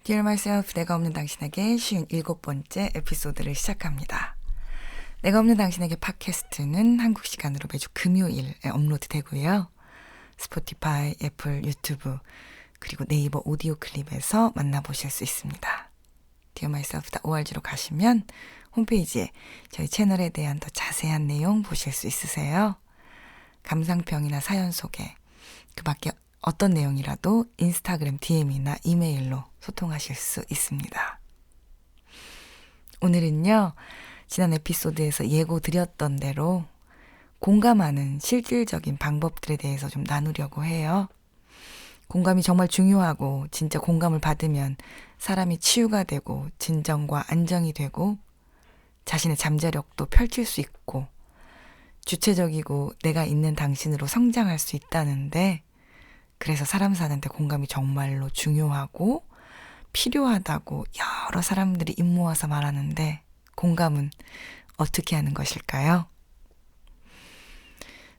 Dear Myself, 내가 없는 당신에게 57번째 에피소드를 시작합니다. 내가 없는 당신에게 팟캐스트는 한국 시간으로 매주 금요일에 업로드 되고요. 스포티파이, 애플, 유튜브, 그리고 네이버 오디오 클립에서 만나보실 수 있습니다. dearmyself.org로 가시면 홈페이지에 저희 채널에 대한 더 자세한 내용 보실 수 있으세요. 감상평이나 사연 소개, 그 밖에 어떤 내용이라도 인스타그램 DM이나 이메일로 소통하실 수 있습니다. 오늘은요, 지난 에피소드에서 예고 드렸던 대로 공감하는 실질적인 방법들에 대해서 좀 나누려고 해요. 공감이 정말 중요하고 진짜 공감을 받으면 사람이 치유가 되고 진정과 안정이 되고 자신의 잠재력도 펼칠 수 있고 주체적이고 내가 있는 당신으로 성장할 수 있다는데, 그래서 사람 사는데 공감이 정말로 중요하고 필요하다고 여러 사람들이 입 모아서 말하는데, 공감은 어떻게 하는 것일까요?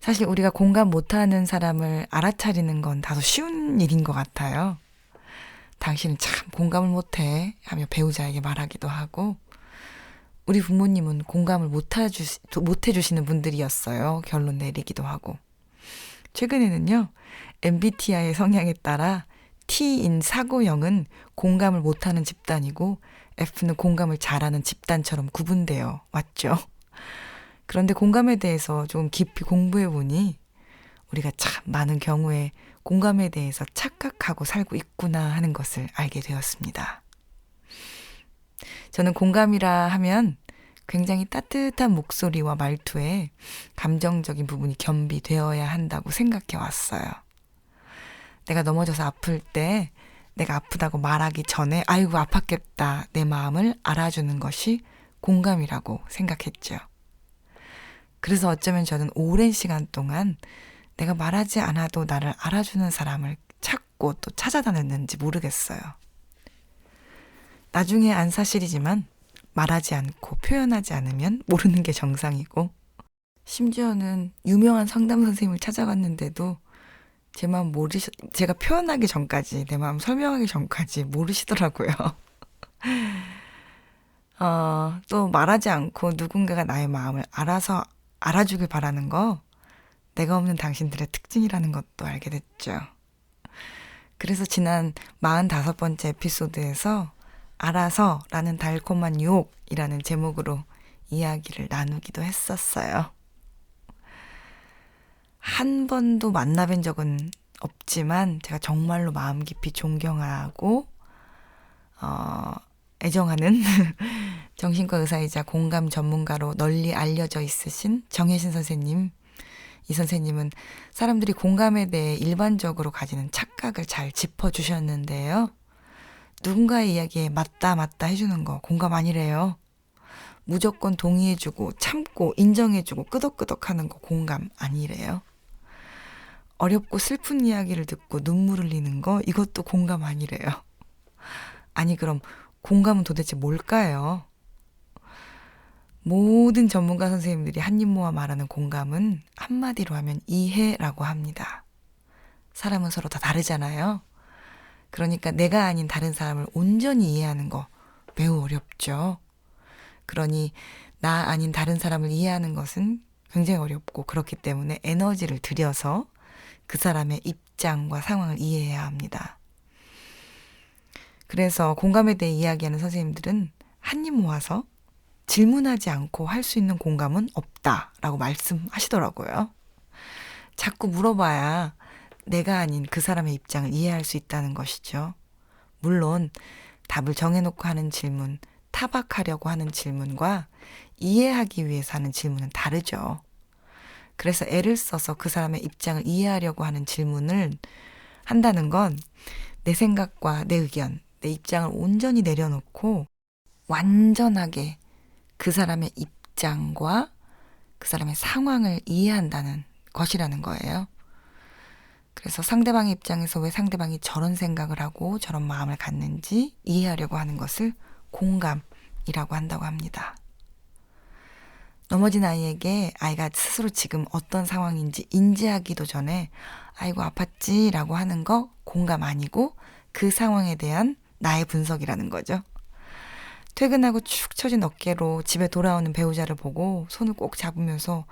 사실 우리가 공감 못하는 사람을 알아차리는 건 다소 쉬운 일인 것 같아요. 당신은 참 공감을 못해 하며 배우자에게 말하기도 하고, 우리 부모님은 공감을 못해주시는 분들이었어요. 결론 내리기도 하고. 최근에는요, MBTI의 성향에 따라 T인 사고형은 공감을 못하는 집단이고 F는 공감을 잘하는 집단처럼 구분되어 왔죠. 그런데 공감에 대해서 좀 깊이 공부해보니 우리가 참 많은 경우에 공감에 대해서 착각하고 살고 있구나 하는 것을 알게 되었습니다. 저는 공감이라 하면 굉장히 따뜻한 목소리와 말투에 감정적인 부분이 겸비되어야 한다고 생각해 왔어요. 내가 넘어져서 아플 때 내가 아프다고 말하기 전에 아이고 아팠겠다 내 마음을 알아주는 것이 공감이라고 생각했죠. 그래서 어쩌면 저는 오랜 시간 동안 내가 말하지 않아도 나를 알아주는 사람을 찾고 또 찾아다녔는지 모르겠어요. 나중에 안 사실이지만 말하지 않고 표현하지 않으면 모르는 게 정상이고, 심지어는 유명한 상담 선생님을 찾아갔는데도 제 마음 제가 표현하기 전까지, 내 마음 설명하기 전까지 모르시더라고요. 또 말하지 않고 누군가가 나의 마음을 알아서 알아주길 바라는 거, 내가 없는 당신들의 특징이라는 것도 알게 됐죠. 그래서 지난 45번째 에피소드에서 알아서라는 달콤한 유혹이라는 제목으로 이야기를 나누기도 했었어요. 한 번도 만나뵌 적은 없지만 제가 정말로 마음 깊이 존경하고 애정하는 정신과 의사이자 공감 전문가로 널리 알려져 있으신 정혜신 선생님. 이 선생님은 사람들이 공감에 대해 일반적으로 가지는 착각을 잘 짚어주셨는데요. 누군가의 이야기에 맞다 해주는 거 공감 아니래요. 무조건 동의해주고 참고 인정해주고 끄덕끄덕하는 거 공감 아니래요. 어렵고 슬픈 이야기를 듣고 눈물 흘리는 거, 이것도 공감 아니래요. 아니 그럼 공감은 도대체 뭘까요? 모든 전문가 선생님들이 한입 모아 말하는 공감은 한마디로 하면 이해라고 합니다. 사람은 서로 다 다르잖아요. 그러니까 내가 아닌 다른 사람을 온전히 이해하는 거 매우 어렵죠. 그러니 나 아닌 다른 사람을 이해하는 것은 굉장히 어렵고, 그렇기 때문에 에너지를 들여서 그 사람의 입장과 상황을 이해해야 합니다. 그래서 공감에 대해 이야기하는 선생님들은 한입 모아서 질문하지 않고 할 수 있는 공감은 없다라고 말씀하시더라고요. 자꾸 물어봐야 내가 아닌 그 사람의 입장을 이해할 수 있다는 것이죠. 물론 답을 정해놓고 하는 질문, 타박하려고 하는 질문과 이해하기 위해서 하는 질문은 다르죠. 그래서 애를 써서 그 사람의 입장을 이해하려고 하는 질문을 한다는 건 내 생각과 내 의견, 내 입장을 온전히 내려놓고 완전하게 그 사람의 입장과 그 사람의 상황을 이해한다는 것이라는 거예요. 그래서 상대방의 입장에서 왜 상대방이 저런 생각을 하고 저런 마음을 갖는지 이해하려고 하는 것을 공감이라고 한다고 합니다. 넘어진 아이에게 아이가 스스로 지금 어떤 상황인지 인지하기도 전에 아이고 아팠지 라고 하는 거 공감 아니고 그 상황에 대한 나의 분석이라는 거죠. 퇴근하고 축 처진 어깨로 집에 돌아오는 배우자를 보고 손을 꼭 잡으면서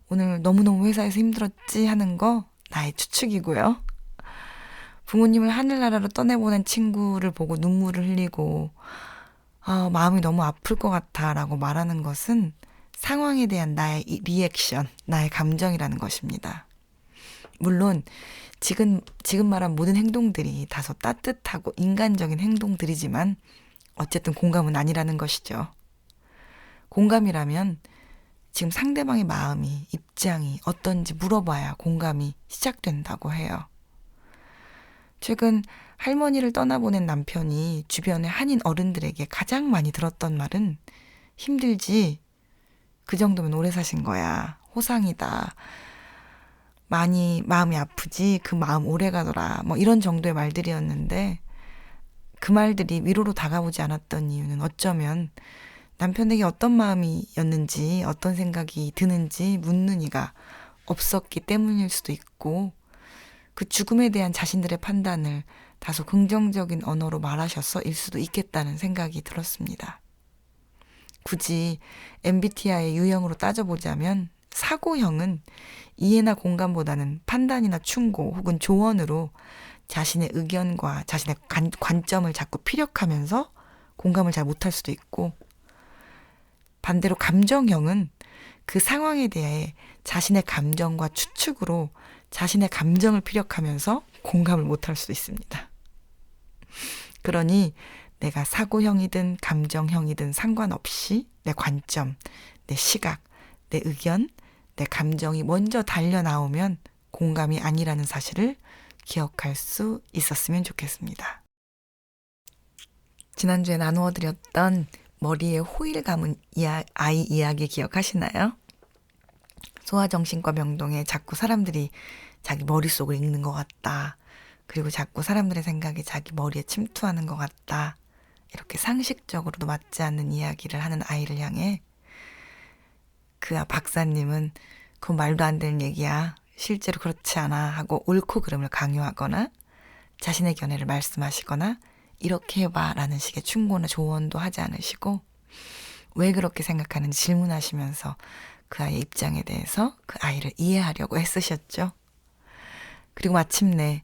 오늘 너무너무 회사에서 힘들었지 하는 거 나의 추측이고요. 부모님을 하늘나라로 떠내보낸 친구를 보고 눈물을 흘리고 마음이 너무 아플 것 같아 라고 말하는 것은 상황에 대한 나의 리액션, 나의 감정이라는 것입니다. 물론 지금 말한 모든 행동들이 다소 따뜻하고 인간적인 행동들이지만 어쨌든 공감은 아니라는 것이죠. 공감이라면 지금 상대방의 마음이, 입장이 어떤지 물어봐야 공감이 시작된다고 해요. 최근 할머니를 떠나보낸 남편이 주변의 한인 어른들에게 가장 많이 들었던 말은 힘들지, 그 정도면 오래 사신 거야, 호상이다, 많이 마음이 아프지, 그 마음 오래 가더라, 뭐 이런 정도의 말들이었는데 그 말들이 위로로 다가오지 않았던 이유는 어쩌면 남편에게 어떤 마음이었는지 어떤 생각이 드는지 묻는 이가 없었기 때문일 수도 있고 그 죽음에 대한 자신들의 판단을 다소 긍정적인 언어로 말하셔서일 수도 있겠다는 생각이 들었습니다. 굳이 MBTI의 유형으로 따져보자면 사고형은 이해나 공감보다는 판단이나 충고 혹은 조언으로 자신의 의견과 자신의 관점을 자꾸 피력하면서 공감을 잘 못할 수도 있고, 반대로 감정형은 그 상황에 대해 자신의 감정과 추측으로 자신의 감정을 피력하면서 공감을 못할 수도 있습니다. 그러니 내가 사고형이든 감정형이든 상관없이 내 관점, 내 시각, 내 의견, 내 감정이 먼저 달려나오면 공감이 아니라는 사실을 기억할 수 있었으면 좋겠습니다. 지난주에 나누어드렸던 머리에 호일 감은 아이 이야기 기억하시나요? 소아정신과 병동에 자꾸 사람들이 자기 머릿속을 읽는 것 같다. 그리고 자꾸 사람들의 생각이 자기 머리에 침투하는 것 같다. 이렇게 상식적으로도 맞지 않는 이야기를 하는 아이를 향해 그 박사님은 그건 말도 안 되는 얘기야, 실제로 그렇지 않아 하고 옳고 그름을 강요하거나 자신의 견해를 말씀하시거나 이렇게 해봐 라는 식의 충고나 조언도 하지 않으시고 왜 그렇게 생각하는지 질문하시면서 그 아이의 입장에 대해서 그 아이를 이해하려고 애쓰셨죠. 그리고 마침내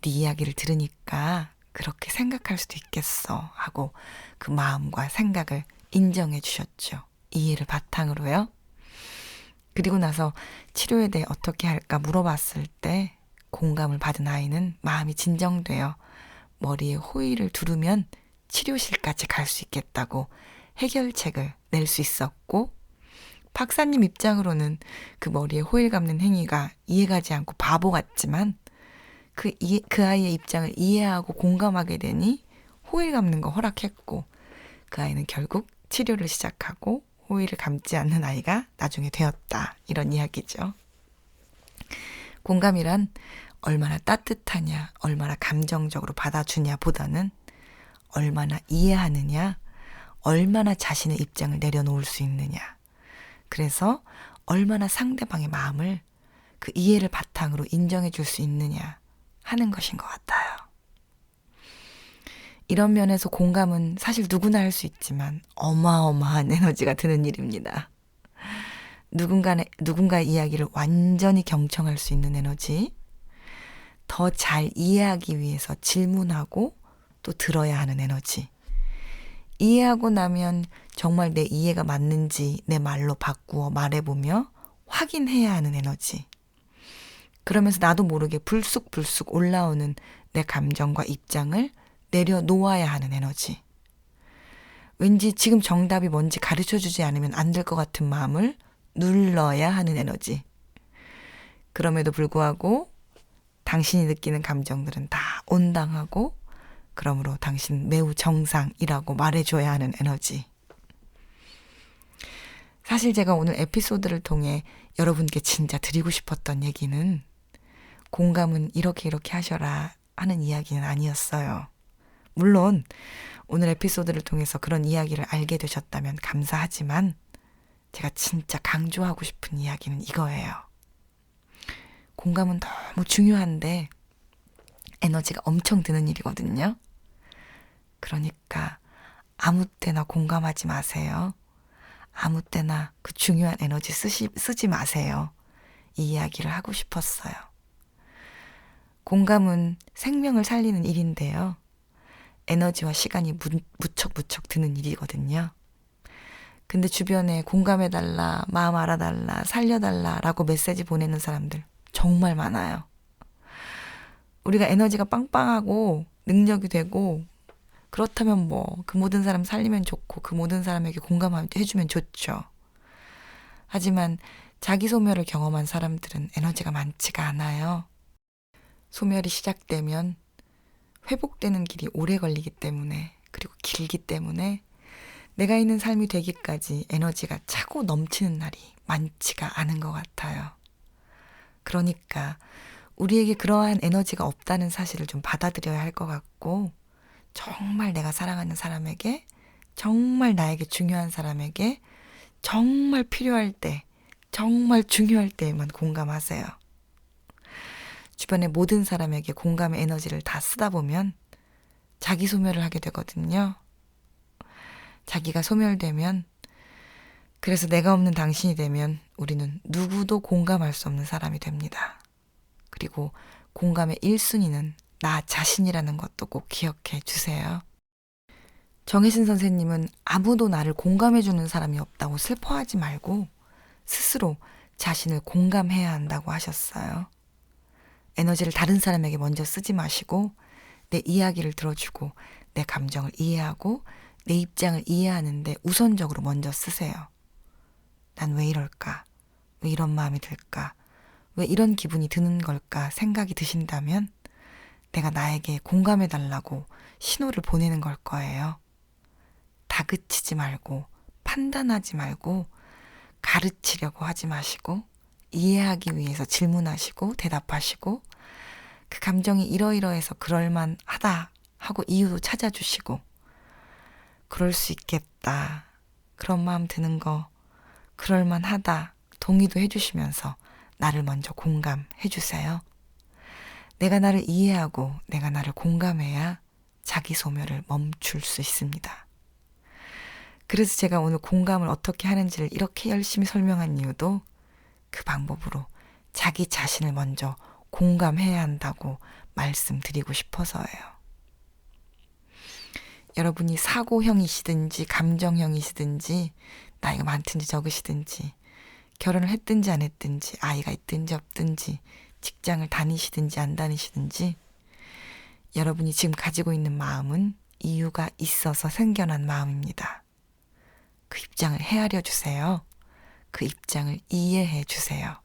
네 이야기를 들으니까 그렇게 생각할 수도 있겠어 하고 그 마음과 생각을 인정해 주셨죠. 이해를 바탕으로요. 그리고 나서 치료에 대해 어떻게 할까 물어봤을 때 공감을 받은 아이는 마음이 진정되어 머리에 호일을 두르면 치료실까지 갈 수 있겠다고 해결책을 낼 수 있었고, 박사님 입장으로는 그 머리에 호일 감는 행위가 이해가지 않고 바보 같지만 그 아이의 입장을 이해하고 공감하게 되니 호일 감는 거 허락했고 그 아이는 결국 치료를 시작하고 호일을 감지 않는 아이가 나중에 되었다. 이런 이야기죠. 공감이란 얼마나 따뜻하냐, 얼마나 감정적으로 받아주냐 보다는 얼마나 이해하느냐, 얼마나 자신의 입장을 내려놓을 수 있느냐. 그래서 얼마나 상대방의 마음을 그 이해를 바탕으로 인정해 줄 수 있느냐 하는 것인 것 같아요. 이런 면에서 공감은 사실 누구나 할 수 있지만 어마어마한 에너지가 드는 일입니다. 누군가의 이야기를 완전히 경청할 수 있는 에너지, 더 잘 이해하기 위해서 질문하고 또 들어야 하는 에너지, 이해하고 나면 정말 내 이해가 맞는지 내 말로 바꾸어 말해보며 확인해야 하는 에너지, 그러면서 나도 모르게 불쑥불쑥 올라오는 내 감정과 입장을 내려놓아야 하는 에너지, 왠지 지금 정답이 뭔지 가르쳐주지 않으면 안 될 것 같은 마음을 눌러야 하는 에너지, 그럼에도 불구하고 당신이 느끼는 감정들은 다 온당하고 그러므로 당신 매우 정상이라고 말해줘야 하는 에너지. 사실 제가 오늘 에피소드를 통해 여러분께 진짜 드리고 싶었던 얘기는 공감은 이렇게 하셔라 하는 이야기는 아니었어요. 물론 오늘 에피소드를 통해서 그런 이야기를 알게 되셨다면 감사하지만 제가 진짜 강조하고 싶은 이야기는 이거예요. 공감은 너무 중요한데 에너지가 엄청 드는 일이거든요. 그러니까 아무 때나 공감하지 마세요. 아무 때나 그 중요한 에너지 쓰지 마세요. 이 이야기를 하고 싶었어요. 공감은 생명을 살리는 일인데요. 에너지와 시간이 무척 드는 일이거든요. 근데 주변에 공감해달라, 마음 알아달라, 살려달라라고 메시지 보내는 사람들 정말 많아요. 우리가 에너지가 빵빵하고 능력이 되고 그렇다면 뭐 그 모든 사람 살리면 좋고 그 모든 사람에게 공감해주면 좋죠. 하지만 자기 소멸을 경험한 사람들은 에너지가 많지가 않아요. 소멸이 시작되면 회복되는 길이 오래 걸리기 때문에, 그리고 길기 때문에 내가 있는 삶이 되기까지 에너지가 차고 넘치는 날이 많지가 않은 것 같아요. 그러니까 우리에게 그러한 에너지가 없다는 사실을 좀 받아들여야 할 것 같고, 정말 내가 사랑하는 사람에게, 정말 나에게 중요한 사람에게, 정말 필요할 때, 정말 중요할 때에만 공감하세요. 주변의 모든 사람에게 공감의 에너지를 다 쓰다 보면 자기 소멸을 하게 되거든요. 자기가 소멸되면, 그래서 내가 없는 당신이 되면 우리는 누구도 공감할 수 없는 사람이 됩니다. 그리고 공감의 1순위는 나 자신이라는 것도 꼭 기억해 주세요. 정혜신 선생님은 아무도 나를 공감해주는 사람이 없다고 슬퍼하지 말고 스스로 자신을 공감해야 한다고 하셨어요. 에너지를 다른 사람에게 먼저 쓰지 마시고 내 이야기를 들어주고 내 감정을 이해하고 내 입장을 이해하는데 우선적으로 먼저 쓰세요. 난 왜 이럴까? 왜 이런 마음이 들까? 왜 이런 기분이 드는 걸까 생각이 드신다면 내가 나에게 공감해달라고 신호를 보내는 걸 거예요. 다그치지 말고 판단하지 말고 가르치려고 하지 마시고 이해하기 위해서 질문하시고 대답하시고 그 감정이 이러이러해서 그럴만하다 하고 이유도 찾아주시고 그럴 수 있겠다. 그런 마음 드는 거 그럴만하다. 동의도 해주시면서 나를 먼저 공감해주세요. 내가 나를 이해하고 내가 나를 공감해야 자기 소멸을 멈출 수 있습니다. 그래서 제가 오늘 공감을 어떻게 하는지를 이렇게 열심히 설명한 이유도 그 방법으로 자기 자신을 먼저 공감해야 한다고 말씀드리고 싶어서예요. 여러분이 사고형이시든지 감정형이시든지 나이가 많든지 적으시든지 결혼을 했든지 안 했든지 아이가 있든지 없든지 직장을 다니시든지 안 다니시든지 여러분이 지금 가지고 있는 마음은 이유가 있어서 생겨난 마음입니다. 그 입장을 헤아려 주세요. 그 입장을 이해해 주세요.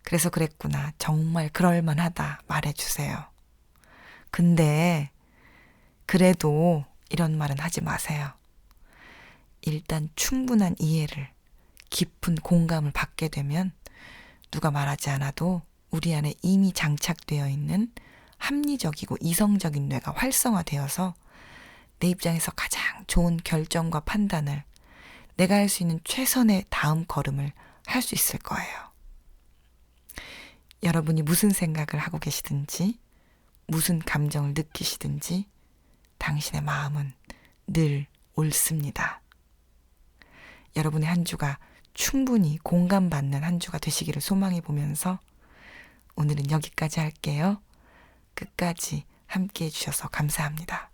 그래서 그랬구나. 정말 그럴만하다 말해 주세요. 근데 그래도 이런 말은 하지 마세요. 일단 충분한 이해를, 깊은 공감을 받게 되면 누가 말하지 않아도 우리 안에 이미 장착되어 있는 합리적이고 이성적인 뇌가 활성화되어서 내 입장에서 가장 좋은 결정과 판단을, 내가 할 수 있는 최선의 다음 걸음을 할 수 있을 거예요. 여러분이 무슨 생각을 하고 계시든지 무슨 감정을 느끼시든지 당신의 마음은 늘 옳습니다. 여러분의 한 주가 충분히 공감받는 한 주가 되시기를 소망해 보면서 오늘은 여기까지 할게요. 끝까지 함께 해주셔서 감사합니다.